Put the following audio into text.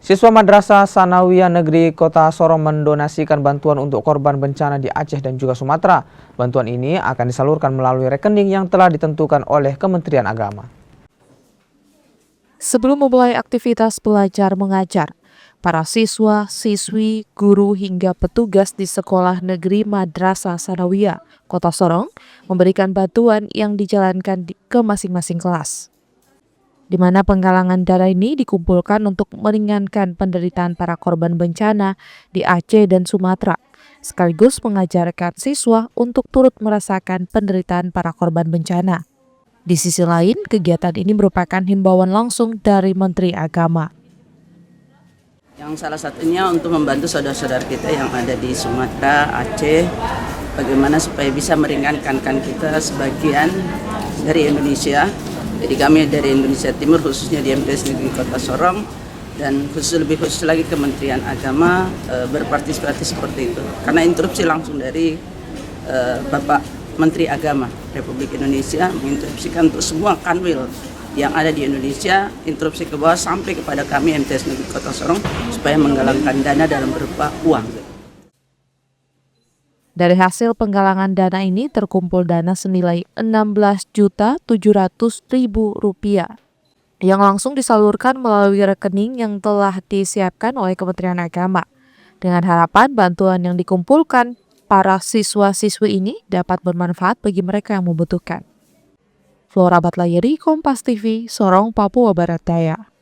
Siswa Madrasah Sanawiyah Negeri Kota Sorong mendonasikan bantuan untuk korban bencana di Aceh dan juga Sumatera. Bantuan ini akan disalurkan melalui rekening yang telah ditentukan oleh Kementerian Agama. Sebelum memulai aktivitas belajar mengajar, para siswa, siswi, guru hingga petugas di Sekolah Negeri Madrasah Sanawiyah Kota Sorong memberikan bantuan yang dijalankan ke masing-masing kelas, di mana penggalangan dana ini dikumpulkan untuk meringankan penderitaan para korban bencana di Aceh dan Sumatera, sekaligus mengajarkan siswa untuk turut merasakan penderitaan para korban bencana. Di sisi lain, kegiatan ini merupakan himbauan langsung dari Menteri Agama. Yang salah satunya untuk membantu saudara-saudara kita yang ada di Sumatera, Aceh, bagaimana supaya bisa meringankan kita sebagian dari Indonesia. Jadi kami dari Indonesia Timur, khususnya di MTS Negeri Kota Sorong, dan lebih khusus lagi Kementerian Agama berpartisipasi seperti itu. Karena instruksi langsung dari Bapak Menteri Agama Republik Indonesia menginstruksikan untuk semua kanwil yang ada di Indonesia, instruksi ke bawah sampai kepada kami MTS Negeri Kota Sorong supaya menggalangkan dana dalam berupa uang. Dari hasil penggalangan dana ini terkumpul dana senilai Rp16.700.000 yang langsung disalurkan melalui rekening yang telah disiapkan oleh Kementerian Agama. Dengan harapan bantuan yang dikumpulkan para siswa-siswi ini dapat bermanfaat bagi mereka yang membutuhkan. Flora Batlayeri, Kompas TV, Sorong, Papua Barat Daya.